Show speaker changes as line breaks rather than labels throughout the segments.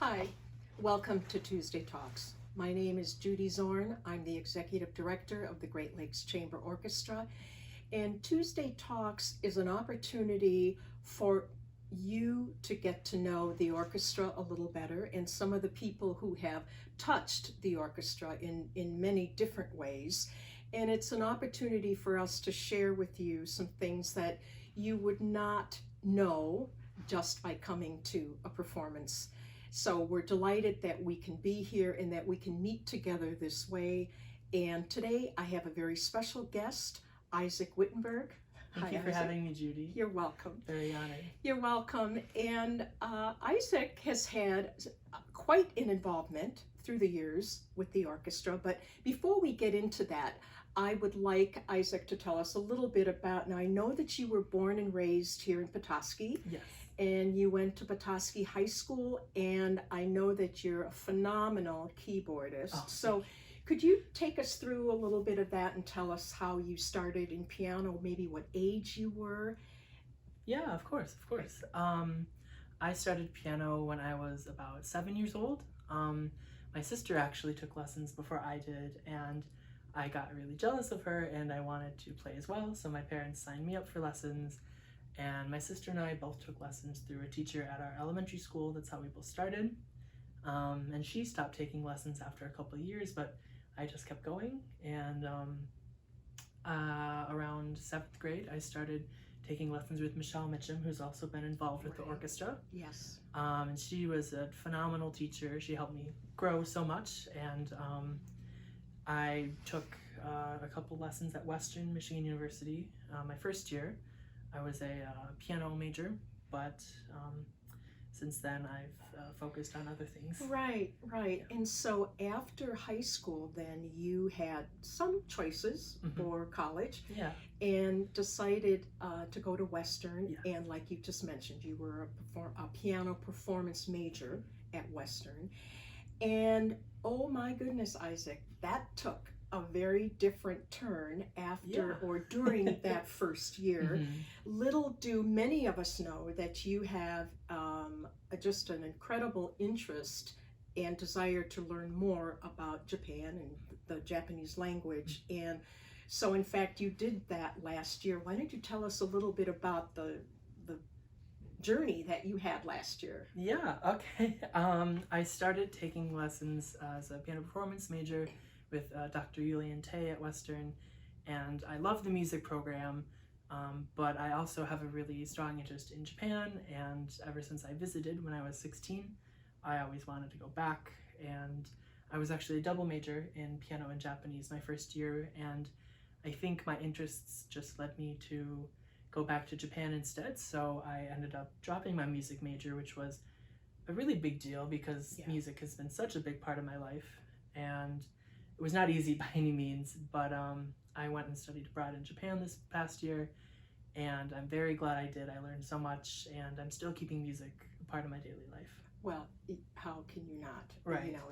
Hi, welcome to Tuesday Talks. My name is Judy Zorn. I'm the Executive Director of the Great Lakes Chamber Orchestra. And Tuesday Talks is an opportunity for you to get to know the orchestra a little better and some of the people who have touched the orchestra in many different ways. And it's an opportunity for us to share with you some things that you would not know just by coming to a performance. So we're delighted that we can be here and that we can meet together this way. And today I have a very special guest, Isaac Wittenberg.
Thank you for having me, Judy.
You're welcome.
Very honored.
You're welcome. And Isaac has had quite an involvement through the years with the orchestra. But before we get into that, I would like Isaac to tell us a little bit about, now I know that you were born and raised here in Petoskey.
Yes.
And you went to Petoskey High School, and I know that you're a phenomenal keyboardist.
Oh,
so could you take us through a little bit of that and tell us how you started in piano, maybe what age you were?
Yeah, of course. I started piano when I was about 7 years old. My sister actually took lessons before I did, and I got really jealous of her, and I wanted to play as well, so my parents signed me up for lessons. And my sister and I both took lessons through a teacher at our elementary school. That's how we both started. And she stopped taking lessons after a couple of years, but I just kept going. And around 7th grade, I started taking lessons with Michelle Mitchum, who's also been involved with the orchestra.
Yes.
And she was a phenomenal teacher. She helped me grow so much. And I took a couple lessons at Western Michigan University my first year. I was a piano major, but since then I've focused on other things.
Right.
Yeah.
And so after high school, then you had some choices for college.
Yeah.
And decided to go to Western.
Yes.
And like you just mentioned, you were a piano performance major at Western. And oh my goodness, Isaac, that took a very different turn after or during that first year. Little do many of us know that you have just an incredible interest and desire to learn more about Japan and the Japanese language. And so in fact you did that last year. Why don't you tell us a little bit about the journey that you had last year?
Yeah, okay. I started taking lessons as a piano performance major with Dr. Yulian Tay at Western, and I love the music program, but I also have a really strong interest in Japan, and ever since I visited when I was 16, I always wanted to go back. And I was actually a double major in piano and Japanese my first year, and I think my interests just led me to go back to Japan instead, so I ended up dropping my music major, which was a really big deal because music has been such a big part of my life, and it was not easy by any means, but I went and studied abroad in Japan this past year, and I'm very glad I did. I learned so much, and I'm still keeping music a part of my daily life.
Well, how can you not?
Right.
You know,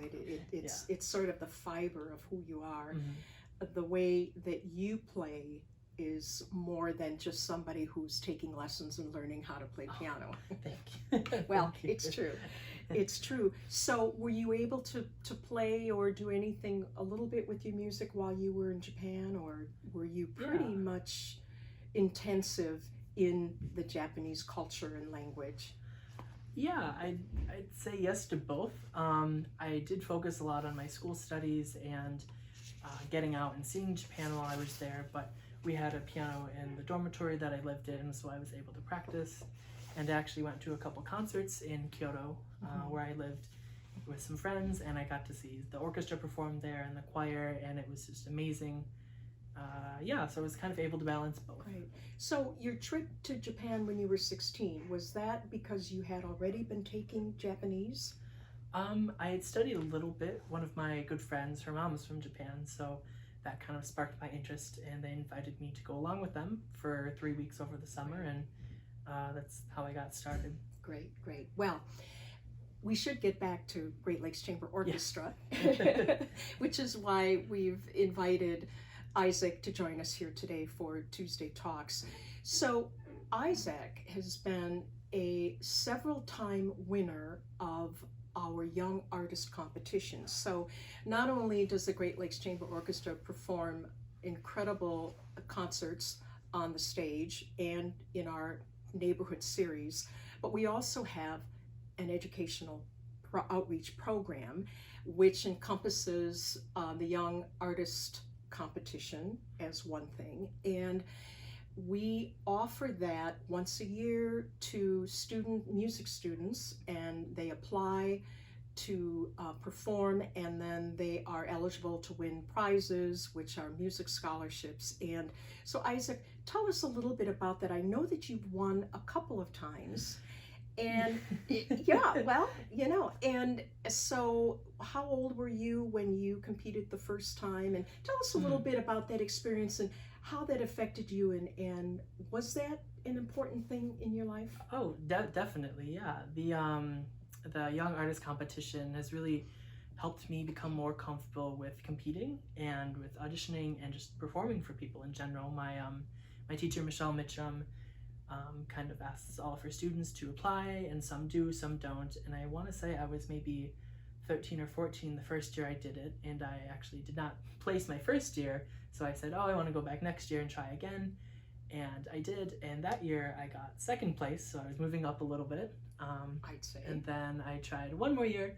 it's sort of the fiber of who you are. The way that you play is more than just somebody who's taking lessons and learning how to play piano.
Thank you.
Well, it's true. It's true. So were you able to play or do anything a little bit with your music while you were in Japan, or were you pretty much intensive in the Japanese culture and language?
Yeah, I'd say yes to both. I did focus a lot on my school studies and getting out and seeing Japan while I was there, but we had a piano in the dormitory that I lived in, so I was able to practice, and actually went to a couple concerts in Kyoto where I lived with some friends, and I got to see the orchestra perform there and the choir, and it was just amazing. So I was kind of able to balance both.
Right. So your trip to Japan when you were 16, was that because you had already been taking Japanese?
I had studied a little bit. One of my good friends, her mom was from Japan, so that kind of sparked my interest, and they invited me to go along with them for 3 weeks over the summer, and that's how I got started.
Great. Well, we should get back to Great Lakes Chamber Orchestra, which is why we've invited Isaac to join us here today for Tuesday Talks. So Isaac has been a several-time winner of our Young Artist Competition. So not only does the Great Lakes Chamber Orchestra perform incredible concerts on the stage and in our neighborhood series, but we also have an educational outreach program which encompasses the Young Artist Competition as one thing, and we offer that once a year to music students, and they apply to perform, and then they are eligible to win prizes, which are music scholarships. And so, Isaac, tell us a little bit about that. I know that you've won a couple of times. And yeah, well, and so how old were you when you competed the first time? And tell us a little bit about that experience and how that affected you, and was that an important thing in your life?
Oh, definitely, yeah. The Young Artist Competition has really helped me become more comfortable with competing and with auditioning and just performing for people in general. My teacher, Michelle Mitchum, kind of asks all of her students to apply, and some do, some don't. And I want to say I was maybe 13 or 14 the first year I did it, and I actually did not place my first year. So I said, oh, I want to go back next year and try again. And I did, and that year I got second place, so I was moving up a little bit.
I'd say.
And then I tried one more year,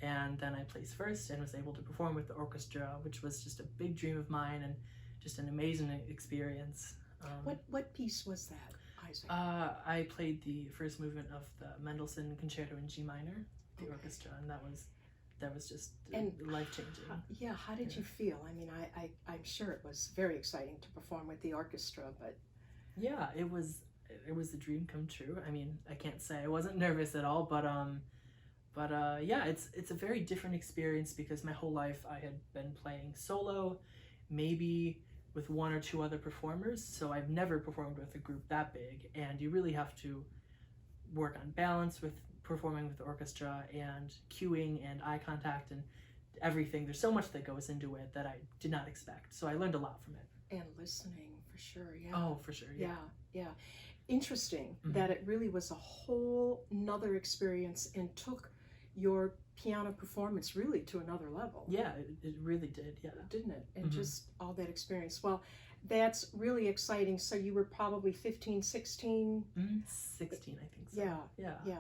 and then I placed first and was able to perform with the orchestra, which was just a big dream of mine and just an amazing experience.
What piece was that, Isaac?
I played the first movement of the Mendelssohn Concerto in G minor, the orchestra, and that was just life-changing.
Yeah, how did you feel? I mean, I'm sure it was very exciting to perform with the orchestra, but...
Yeah, it was a dream come true. I mean, I can't say I wasn't nervous at all, but yeah, it's a very different experience because my whole life I had been playing solo, maybe with one or two other performers, so I've never performed with a group that big, and you really have to work on balance with performing with the orchestra and cueing and eye contact and everything. There's so much that goes into it that I did not expect, so I learned a lot from it.
And listening, for sure, yeah.
Oh, for sure, yeah.
Yeah. Interesting that it really was a whole nother experience and took your piano performance really to another level.
Yeah, it really did, yeah.
Didn't it? And just all that experience. Well, that's really exciting. So you were probably 15, 16?
16, I think so.
Yeah.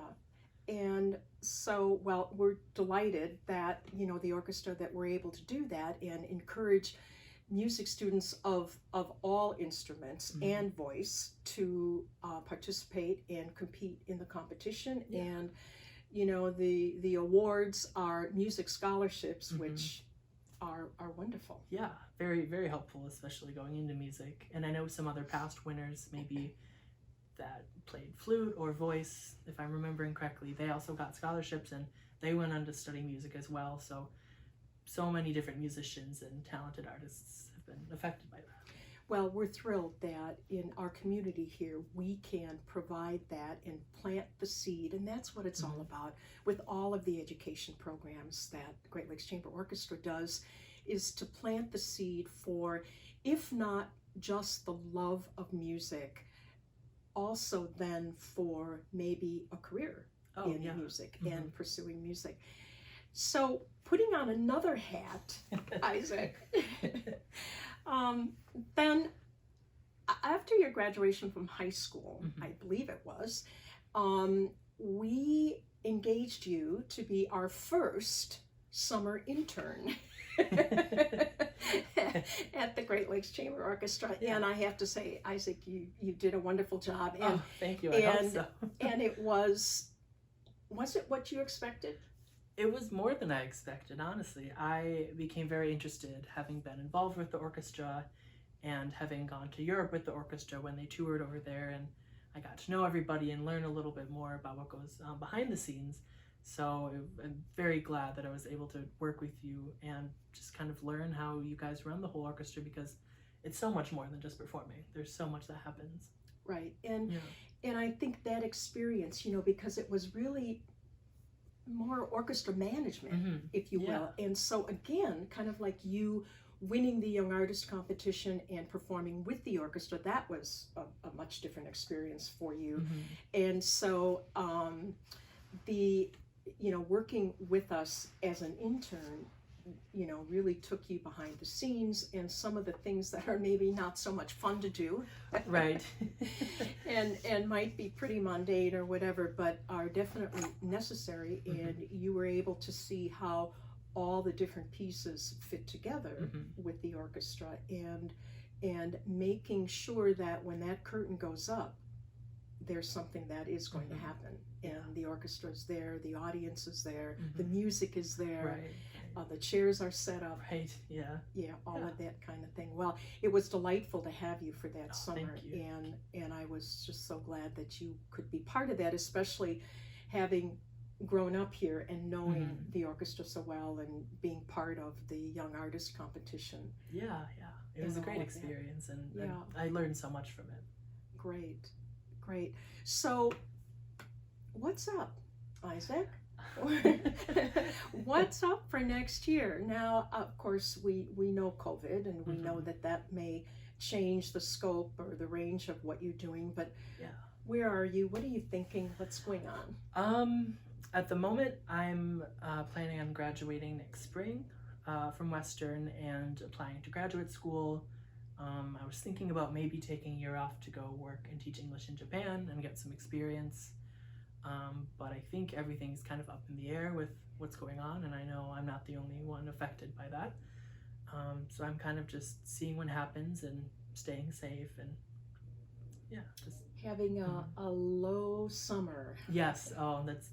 And so, well, we're delighted that, the orchestra, that we're able to do that and encourage music students of all instruments and voice to participate and compete in the competition. Yeah. And the awards are music scholarships, which are wonderful.
Yeah, very, very helpful, especially going into music. And I know some other past winners, maybe that played flute or voice, if I'm remembering correctly, they also got scholarships and they went on to study music as well. So many different musicians and talented artists have been affected by that.
Well, we're thrilled that in our community here, we can provide that and plant the seed, and that's what it's all about with all of the education programs that the Great Lakes Chamber Orchestra does, is to plant the seed for, if not just the love of music, also then for maybe a career in music and pursuing music. So putting on another hat, Isaac, then after your graduation from high school, I believe it was, we engaged you to be our first summer intern at the Great Lakes Chamber Orchestra. Yeah. And I have to say, Isaac, you did a wonderful job. And,
thank you. I hope so.
And it was it what you expected?
It was more than I expected, honestly. I became very interested, having been involved with the orchestra and having gone to Europe with the orchestra when they toured over there, and I got to know everybody and learn a little bit more about what goes on behind the scenes. So I'm very glad that I was able to work with you and just kind of learn how you guys run the whole orchestra, because it's so much more than just performing. There's so much that happens.
Right. And I think that experience, because it was really more orchestra management, if you will. And so again, kind of like you winning the Young Artist Competition and performing with the orchestra, that was a much different experience for you. And so the working with us as an intern, really took you behind the scenes and some of the things that are maybe not so much fun to do.
Right.
and might be pretty mundane or whatever, but are definitely necessary. And you were able to see how all the different pieces fit together with the orchestra, and making sure that when that curtain goes up, there's something that is going to happen, and the orchestra is there, the audience is there, the music is there, the chairs are set up, all of that kind of thing. Well, it was delightful to have you for that summer, and I was just so glad that you could be part of that, especially having grown up here and knowing the orchestra so well and being part of the Young Artist competition.
It was a great experience, and I learned so much from it.
Great. So, what's up, Isaac? What's up for next year? Now, of course, we know COVID, and we know that may change the scope or the range of what you're doing, but where are you? What are you thinking? What's going on?
At the moment, I'm planning on graduating next spring from Western and applying to graduate school. I was thinking about maybe taking a year off to go work and teach English in Japan and get some experience. But I think everything's kind of up in the air with what's going on, and I know I'm not the only one affected by that. So I'm kind of just seeing what happens and staying safe, and just
having a low summer.
Yes. Oh, that's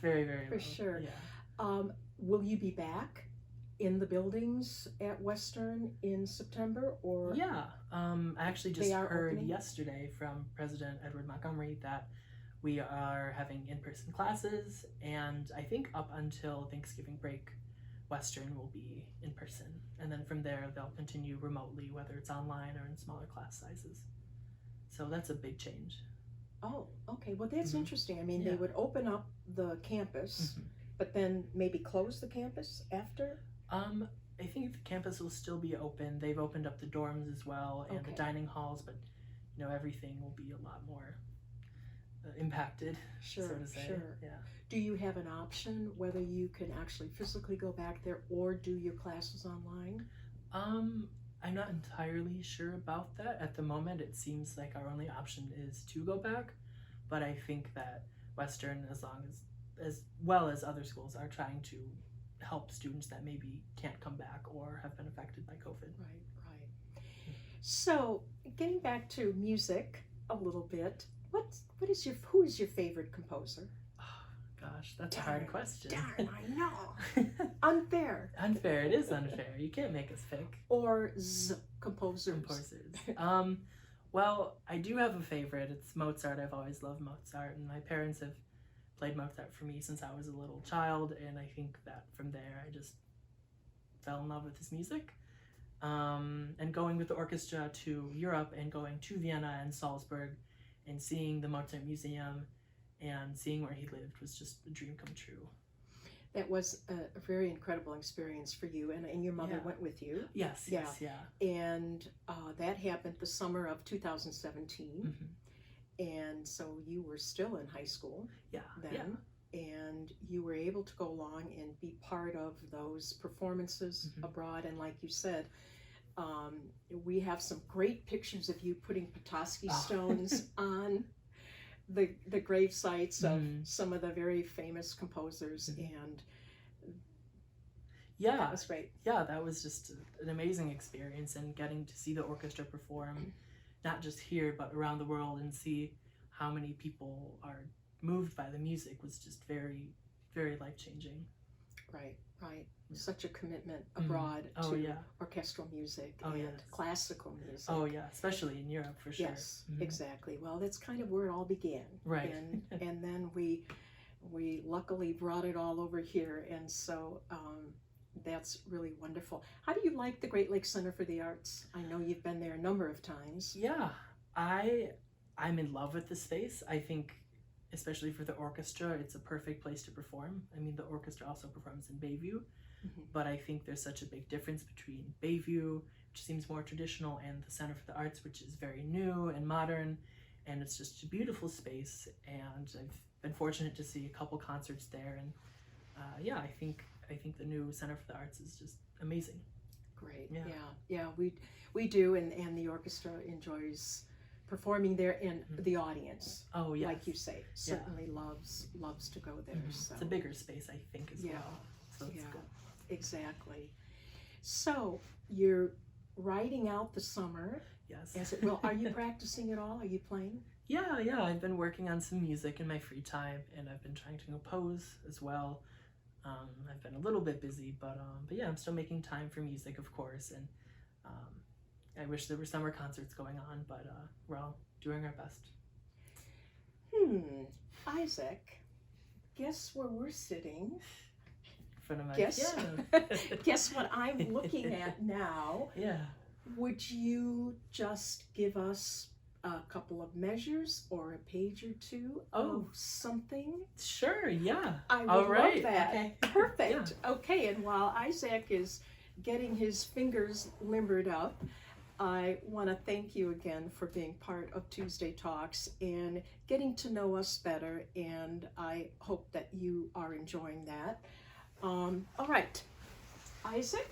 very, very
for
low.
Sure.
Yeah.
Will you be back in the buildings at Western in September, or?
I actually just heard
opening
yesterday from President Edward Montgomery that we are having in-person classes, and I think up until Thanksgiving break, Western will be in person, and then from there they'll continue remotely, whether it's online or in smaller class sizes. So that's a big change.
Oh, okay. Well, that's interesting. I mean, they would open up the campus, but then maybe close the campus after?
I think the campus will still be open. They've opened up the dorms as well and the dining halls, but everything will be a lot more impacted, so to say. Yeah.
Do you have an option whether you can actually physically go back there or do your classes online?
I'm not entirely sure about that. At the moment, it seems like our only option is to go back, but I think that Western, as well as other schools, are trying to help students that maybe can't come back or have been affected by COVID.
Right. So, getting back to music a little bit, who is your favorite composer?
Gosh, that's a hard question.
Darn, I know. Unfair.
Unfair. It is unfair. You can't make us pick.
Or composers.
Well, I do have a favorite. It's Mozart. I've always loved Mozart, and my parents have played Mozart for me since I was a little child, and I think that from there I just fell in love with his music. And going with the orchestra to Europe and going to Vienna and Salzburg and seeing the Mozart Museum and seeing where he lived was just a dream come true.
That was a very incredible experience for you, and your mother went with you.
Yes.
And that happened the summer of 2017, and so you were still in high school then, and you were able to go along and be part of those performances abroad, and like you said, we have some great pictures of you putting Petoskey stones on the grave sites of some of the very famous composers, and that was great.
That was just an amazing experience, and getting to see the orchestra perform not just here but around the world and see how many people are moved by the music was just very, very life-changing.
Right. Such a commitment abroad to orchestral music and classical music.
Especially in Europe, for sure.
Yes, exactly. Well, that's kind of where it all began.
Right.
And then we luckily brought it all over here, and so that's really wonderful. How do you like the Great Lakes Center for the Arts? I know you've been there a number of times.
Yeah, I'm in love with the space. I think, especially for the orchestra, it's a perfect place to perform. I mean, the orchestra also performs in Bayview, but I think there's such a big difference between Bayview, which seems more traditional, and the Center for the Arts, which is very new and modern, and it's just a beautiful space, and I've been fortunate to see a couple concerts there, and yeah, I think the new Center for the Arts is just amazing.
Great.
Yeah.
Yeah. We do, and the orchestra enjoys performing there, and the audience,
Oh yes.
like you say, certainly loves to go there. So
It's a bigger space, I think, as well. So it's
yeah,
good.
exactly. So you're writing out the summer,
Yes.
as it will. Are you practicing at all? Are you playing?
Yeah, I've been working on some music in my free time, and I've been trying to compose as well. I've been a little bit busy, but yeah, I'm still making time for music, of course, and I wish there were summer concerts going on, but we're all doing our best.
Isaac, guess where we're sitting?
In front of my
Guess what I'm looking at now?
Yeah.
Would you just give us a couple of measures or a page or two of something?
Sure, yeah.
I would
All right.
love that.
Okay.
Perfect. Okay, and while Isaac is getting his fingers limbered up, I want to thank you again for being part of Tuesday Talks and getting to know us better, and I hope that you are enjoying that. All right, Isaac?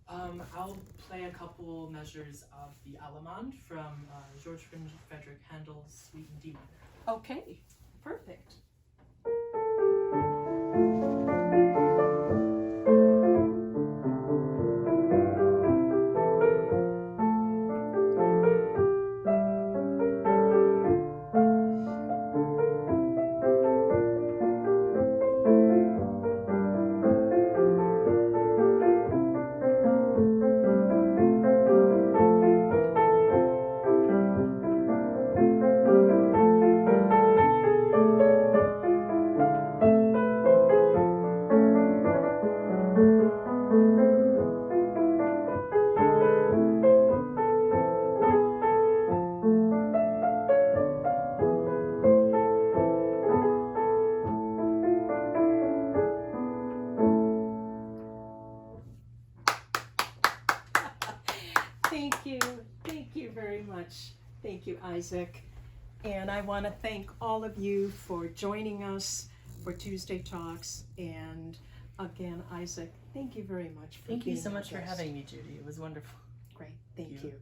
I'll play a couple measures of the Allemande from George Frederick Handel's Suite in D minor.
Okay, perfect. Thank you very much. Thank you, Isaac. And I want to thank all of you for joining us for Tuesday Talks. And again, Isaac, thank you very much for
Thank you
being
so
our
much for
guest.
having me, Judy. It was wonderful.
Great, thank you.